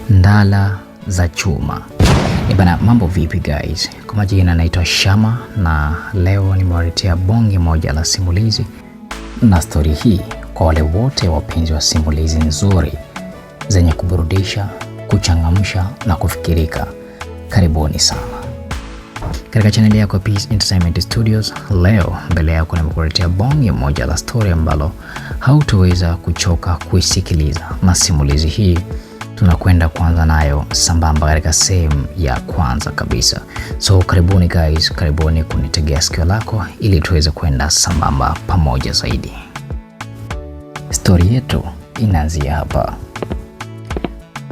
Ndala za chuma. Bana, mambo vipi guys? Kwa majina naitwa Shama na leo nimewaletea bonge moja la simulizi, na stori hii kwa wale wote wapenzi wa simulizi nzuri zenye kuburudisha, kuchangamsha na kufikirika. Karibuni sana katika channel yako Peace Entertainment Studios. Leo mbele yako nimekuletea bonge moja la story ambalo hautoweza kuchoka kuisikiliza, na simulizi hii tunakwenda kuanza nayo sambamba katika sehemu ya kwanza kabisa. So karibuni guys, karibuni kunitegea sikio lako ili tuweze kwenda sambamba pamoja zaidi. Story yetu inaanzia hapa.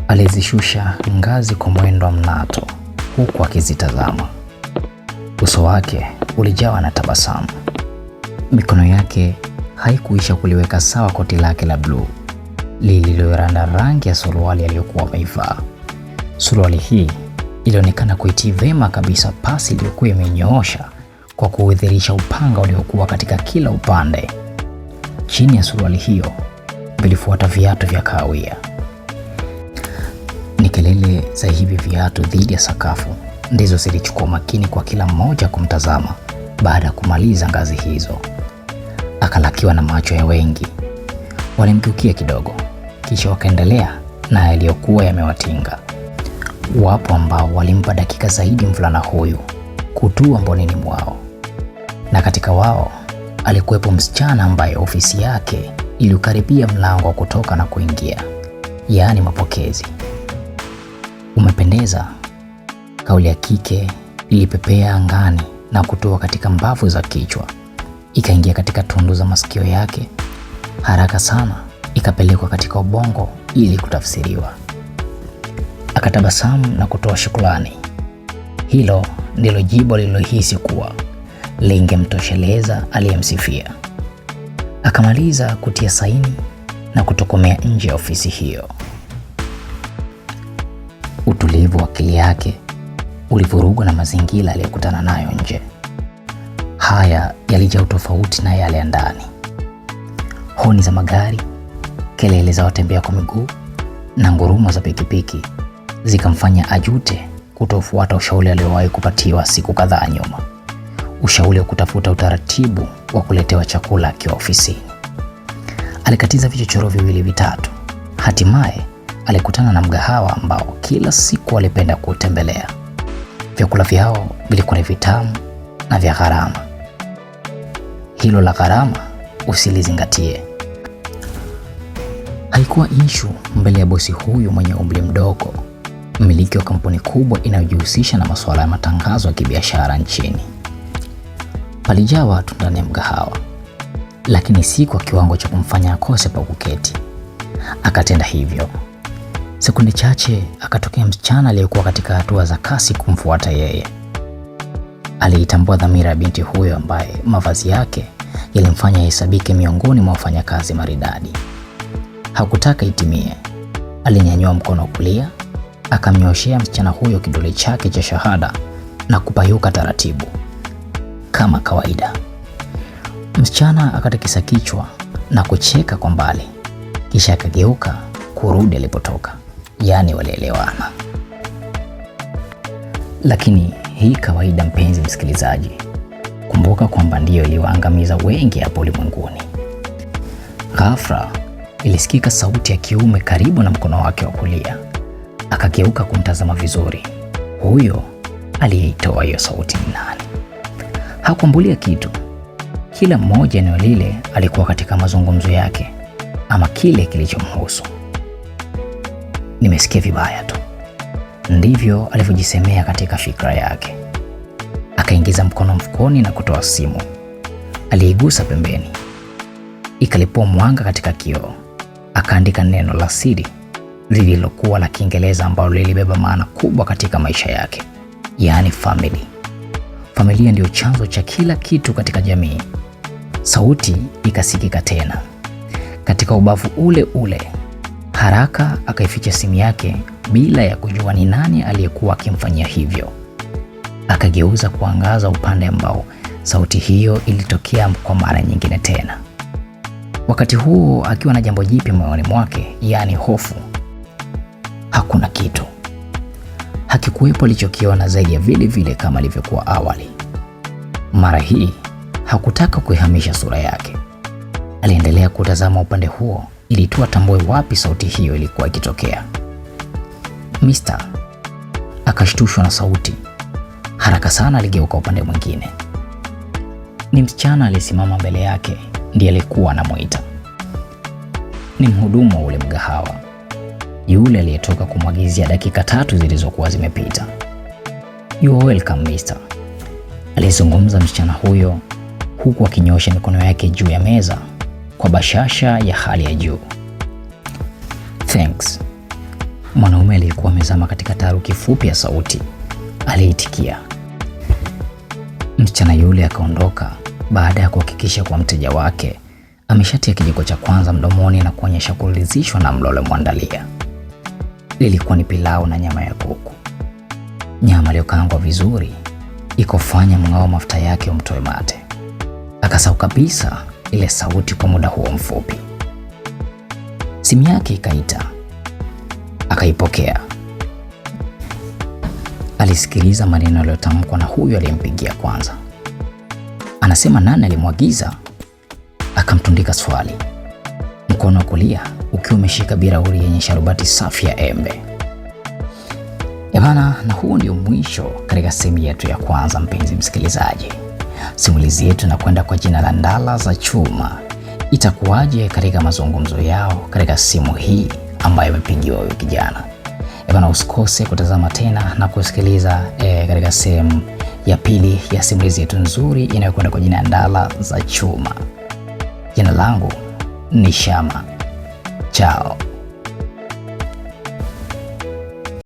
Alizishusha ngazi kwa mwendo mnato huku akizitazama. Uso wake ulijawa na tabasamu. Mikono yake haikuisha kuliweka sawa koti lake la bluu lililoranda rangi ya suruali aliyokuwa ameivaa. Suruali hii ilionekana kuitii vema kabisa pasi iliyokuwa imenyoosha kwa kuudhirisha upanga uliokuwa katika kila upande. Chini ya suruali hiyo vilifuata viatu vya kahawia. Ni kelele za hivi viatu dhidi ya sakafu ndizo zilichukua makini kwa kila mmoja kumtazama. Baada ya kumaliza ngazi hizo, akalakiwa na macho ya wengi. Walimgeukia kidogo, kisha wakaendelea na yaliyokuwa yamewatinga. Wapo ambao walimpa dakika zaidi mvulana huyu kutua mbonini mwao, na katika wao alikuwepo msichana ambaye ofisi yake iliukaribia mlango wa kutoka na kuingia, yaani mapokezi. Umependeza. Kauli ya kike ilipepea angani na kutoka katika mbavu za kichwa, ikaingia katika tundu za masikio yake. Haraka sana ikapelekwa katika ubongo ili kutafsiriwa. Akatabasamu na kutoa shukrani. Hilo ndilo jibu lilohisi kuwa lingemtosheleza aliyemsifia. Akamaliza kutia saini na kutokomea nje ya ofisi hiyo. Utulivu wa akili yake ulivurugwa na mazingira aliyokutana nayo nje. Haya yalijaa utofauti na yale ya ndani. Honi za magari, kelele za watembea kwa miguu na ngurumo za pikipiki zikamfanya ajute kutofuata ushauri aliowahi kupatiwa siku kadhaa nyuma. Ushauri wa kutafuta utaratibu wa kuletewa chakula akiwa ofisini. Alikatiza vichochoro viwili vitatu. Hatimaye alikutana na mgahawa ambao kila siku alipenda kutembelea. Vyakula vyao vilikuwa ni vitamu na vya gharama. Hilo la gharama usilizingatie. Haikuwa issue mbele ya bosi huyu mwenye umri mdogo, mmiliki wa kampuni kubwa inayojihusisha na masuala ya matangazo ya kibiashara nchini. Palijaa watu ndani ya mgahawa, lakini si kwa kiwango cha kumfanya akose pa kuketi. Akatenda hivyo. Sekunde chache akatokea msichana aliyekuwa katika hatua za kasi kumfuata yeye. Aliitambua dhamira ya binti huyo ambaye mavazi yake yalimfanya hesabike miongoni mwa wafanyakazi maridadi. Hakutaka itimie. Alinyanyua mkono wa kulia, akamnyoshea msichana huyo kidole chake cha shahada na kupayuka taratibu kama kawaida. Msichana akatikisa kichwa na kucheka kwa mbali, kisha akageuka kurudi alipotoka. Yaani walielewana. Lakini hii kawaida, mpenzi msikilizaji. Kumbuka kwamba ndiyo iliwaangamiza wengi hapo ulimwenguni. Ghafla ilisikika sauti ya kiume karibu na mkono wake wa kulia. Akageuka kumtazama vizuri. Huyo aliyeitoa hiyo sauti ni nani? Hakuambulia kitu. Kila mmoja eneo lile alikuwa katika mazungumzo yake ama kile kilichomhusu. Nimesikia vibaya tu, ndivyo alivyojisemea katika fikra yake. Akaingiza mkono mfukoni na kutoa simu. Aliigusa pembeni, ikalipua mwanga katika kioo. Akaandika neno la siri lililokuwa la Kiingereza ambalo lilibeba maana kubwa katika maisha yake, yaani family. Familia ndio chanzo cha kila kitu katika jamii. Sauti ikasikika tena katika ubavu ule ule. Haraka akaificha simu yake bila ya kujua ni nani aliyekuwa akimfanyia hivyo. Akageuza kuangaza upande ambao sauti hiyo ilitokea kwa mara nyingine tena. Wakati huo akiwa na jambo jipya moyoni mwake, yaani hofu. hakuna kitu. Hakikuwepo alichokiona zaidi ya vile vile kama ilivyokuwa awali. Mara hii hakutaka kuihamisha sura yake. Aliendelea kutazama upande huo ili tu atambue wapi sauti hiyo ilikuwa ikitokea. Mister akashtushwa na sauti. Haraka sana aligeuka upande mwingine. Ni msichana aliyesimama mbele yake ndiye alikuwa anamuita. Ni mhudumu wa ule mgahawa, yule aliyetoka kumwagizia dakika 3 zilizokuwa zimepita. You are welcome mister, alizungumza msichana huyo huku akinyosha mikono yake juu ya meza kwa bashasha ya hali ya juu. Thanks, mwanaume aliyekuwa amezama katika taharuki fupi ya sauti aliitikia. Msichana yule akaondoka baada ya kuhakikisha kwa mteja wake ameshatia kijiko cha kwanza mdomoni na kuonyesha kuridhishwa na mlo aliyomwandalia. Lilikuwa ni pilau na nyama ya kuku. Nyama iliyokaangwa vizuri ikofanya mng'ao wa mafuta yake umtoe mate. Akasahau kabisa ile sauti kwa muda huo mfupi. Simu yake ikaita. Akaipokea. Alisikiliza maneno yaliyotamkwa na huyu aliyempigia kwanza. Anasema nani alimwagiza? Akamtundika swali, mkono wa kulia ukiwa umeshika bilauri yenye sharubati safi ya embe. Ebana, na huu ndio mwisho katika sehemu yetu ya kwanza. Mpenzi msikilizaji, simulizi yetu inakwenda kwa jina la Ndala za Chuma. Itakuwaje katika mazungumzo yao katika simu hii ambayo imepigiwa huyo kijana? Ebana, usikose kutazama tena na kusikiliza katika sehemu ya pili ya simulizi yetu nzuri inayokwenda kwa jina Ndala za Chuma. Jina langu ni Shama. Chao.